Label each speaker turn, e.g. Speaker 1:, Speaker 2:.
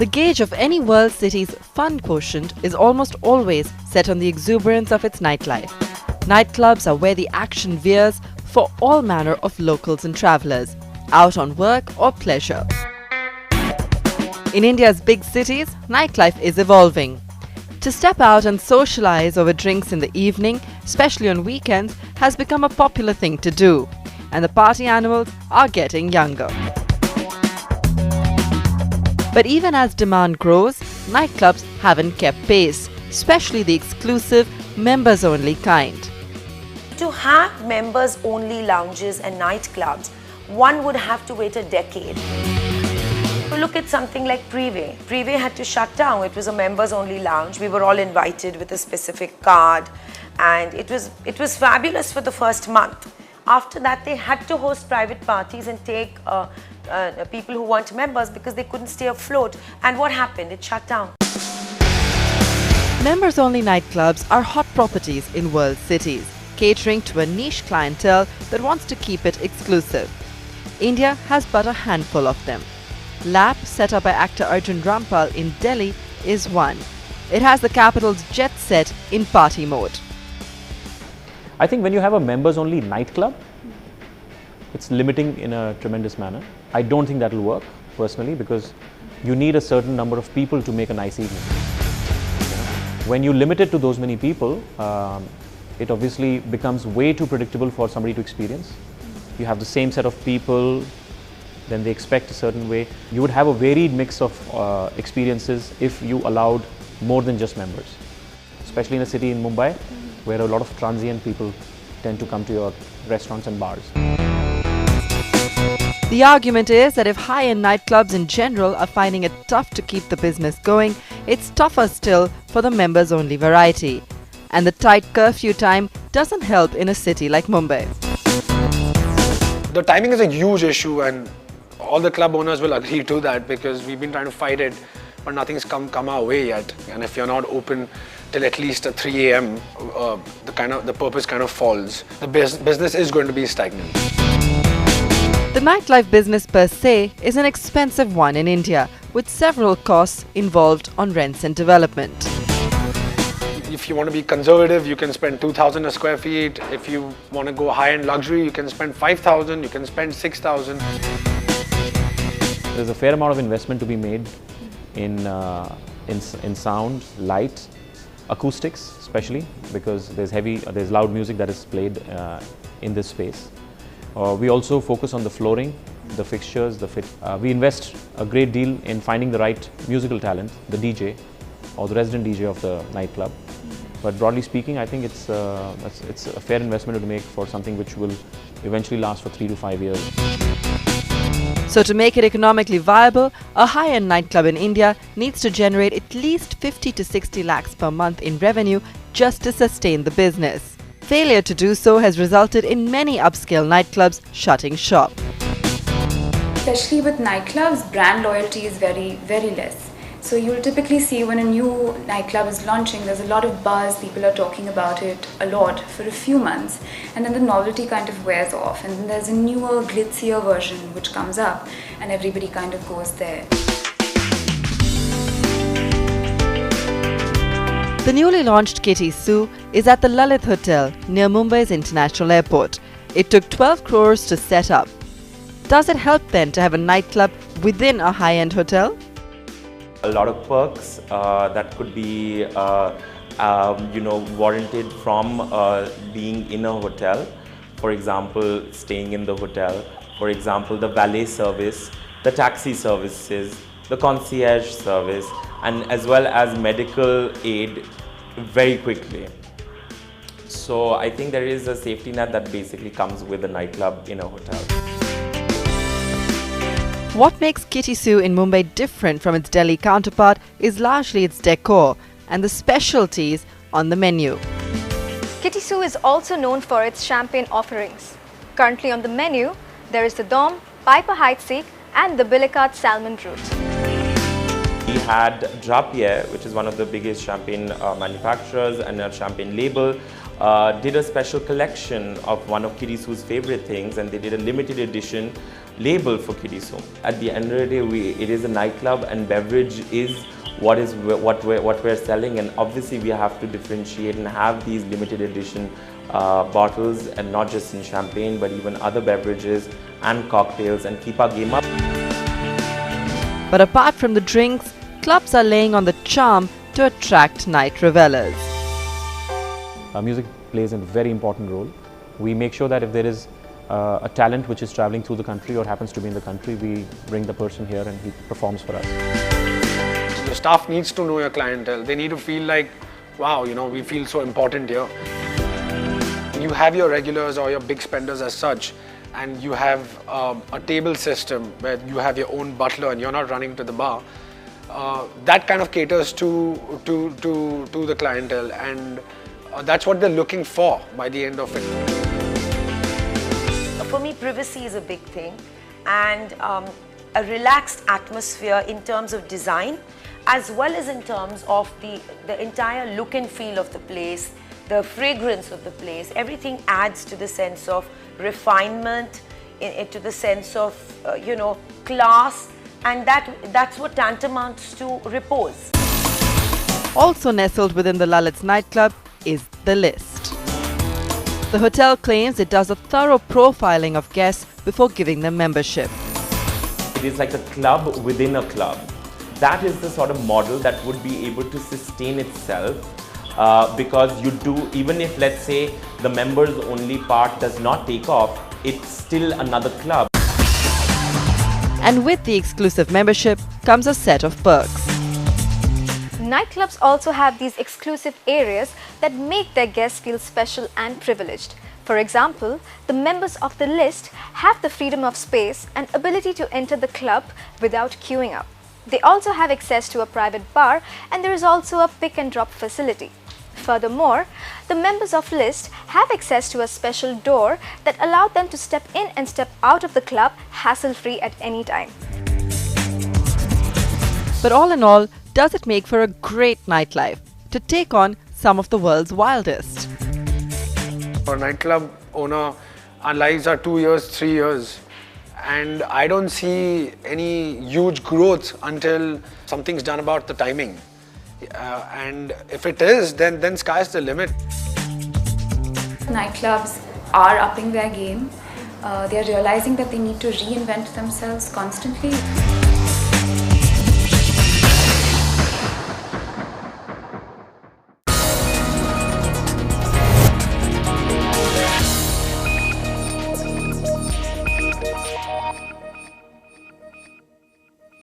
Speaker 1: The gauge of any world city's fun quotient is almost always set on the exuberance of its nightlife. Nightclubs are where the action veers for all manner of locals and travellers, out on work or pleasure. In India's big cities, nightlife is evolving. To step out and socialise over drinks in the evening, especially on weekends, has become a popular thing to do, and the party animals are getting younger. But even as demand grows, nightclubs haven't kept pace, especially the exclusive, members-only kind.
Speaker 2: To have members-only lounges and nightclubs, one would have to wait a decade. Look at something like Privé. Privé had to shut down. It was a members-only lounge. We were all invited with a specific card, and it was fabulous for the first month. After that, they had to host private parties and take people who weren't members because they couldn't stay afloat. And what happened? It shut down.
Speaker 1: Members-only nightclubs are hot properties in world cities, catering to a niche clientele that wants to keep it exclusive. India has but a handful of them. LAP, set up by actor Arjun Rampal in Delhi, is one. It has the capital's jet set in party mode.
Speaker 3: I think when you have a members-only nightclub, it's limiting in a tremendous manner. I don't think that will work, personally, because you need a certain number of people to make a nice evening. When you limit it to those many people, it obviously becomes way too predictable for somebody to experience. You have the same set of people, then they expect a certain way. You would have a varied mix of experiences if you allowed more than just members. Especially in a city in Mumbai, where a lot of transient people tend to come to your restaurants and bars.
Speaker 1: The argument is that if high-end nightclubs in general are finding it tough to keep the business going, it's tougher still for the members-only variety. And the tight curfew time doesn't help in a city like Mumbai.
Speaker 4: The timing is a huge issue, and all the club owners will agree to that, because we've been trying to fight it, but nothing's come our way yet. And if you're not open till at least 3 a.m., the purpose kind of falls. The business is going to be stagnant.
Speaker 1: The nightlife business per se is an expensive one in India, with several costs involved on rents and development.
Speaker 4: If you want to be conservative, you can spend 2,000 a square feet. If you want to go high-end luxury, you can spend 5,000, you can spend 6,000.
Speaker 3: There's a fair amount of investment to be made in sound, light, acoustics especially, because there's loud music that is played in this space. We also focus on the flooring, the fixtures, the fit. We invest a great deal in finding the right musical talent, the DJ or the resident DJ of the nightclub. But broadly speaking, I think it's a fair investment to make for something which will eventually last for 3 to 5 years.
Speaker 1: So to make it economically viable, a high-end nightclub in India needs to generate at least 50 to 60 lakhs per month in revenue just to sustain the business. Failure to do so has resulted in many upscale nightclubs shutting shop.
Speaker 5: Especially with nightclubs, brand loyalty is very, very less. So you'll typically see when a new nightclub is launching, there's a lot of buzz, people are talking about it a lot for a few months, and then the novelty kind of wears off, and then there's a newer, glitzier version which comes up, and everybody kind of goes there.
Speaker 1: The newly launched Kitty Sue is at the Lalit Hotel near Mumbai's International Airport. It took 12 crores to set up. Does it help then to have a nightclub within a high-end hotel?
Speaker 6: A lot of perks that could be warranted from being in a hotel. For example, staying in the hotel. For example, the valet service, the taxi services, the concierge service, and as well as medical aid very quickly. So I think there is a safety net that basically comes with a nightclub in a hotel.
Speaker 1: What makes Kitty Sue in Mumbai different from its Delhi counterpart is largely its decor and the specialties on the menu.
Speaker 7: Kitty Sue is also known for its champagne offerings. Currently on the menu, there is the Dom, Piper Heidsieck and the Billikat Salmon Root.
Speaker 6: We had Drapier, which is one of the biggest champagne manufacturers and a champagne label. did a special collection of one of Kitty Su's favorite things, and they did a limited edition label for Kitty Su. At the end of the day, it is a nightclub, and beverage is what we're selling, and obviously we have to differentiate and have these limited edition bottles, and not just in champagne but even other beverages and cocktails, and keep our game up.
Speaker 1: But apart from the drinks, clubs are laying on the charm to attract night revelers.
Speaker 3: Music plays a very important role. We make sure that if there is a talent which is traveling through the country or happens to be in the country, we bring the person here and he performs for us.
Speaker 4: The staff needs to know your clientele. They need to feel like, wow, you know, we feel so important here. You have your regulars or your big spenders as such, and you have a table system where you have your own butler and you're not running to the bar. That kind of caters to the clientele, and that's what they're looking for by the end of it.
Speaker 2: For me, privacy is a big thing, and a relaxed atmosphere in terms of design, as well as in terms of the entire look and feel of the place, the fragrance of the place. Everything adds to the sense of refinement, to the sense of you know, class, and that's what tantamounts to repose.
Speaker 1: Also nestled within the Lalit's nightclub is the list. The hotel claims it does a thorough profiling of guests before giving them membership.
Speaker 6: It is like a club within a club. That is the sort of model that would be able to sustain itself, because you do, even if let's say the members only part does not take off, it's still another club.
Speaker 1: And with the exclusive membership comes a set of perks.
Speaker 7: Nightclubs also have these exclusive areas that make their guests feel special and privileged. For example, the members of the list have the freedom of space and ability to enter the club without queuing up. They also have access to a private bar, and there is also a pick and drop facility. Furthermore, the members of list have access to a special door that allows them to step in and step out of the club hassle-free at any time.
Speaker 1: But all in all, does it make for a great nightlife to take on some of the world's wildest?
Speaker 4: For a nightclub owner, our lives are 2 years, 3 years, and I don't see any huge growth until something's done about the timing. And if it is, then sky's the limit.
Speaker 5: Nightclubs are upping their game. They are realizing that they need to reinvent themselves constantly.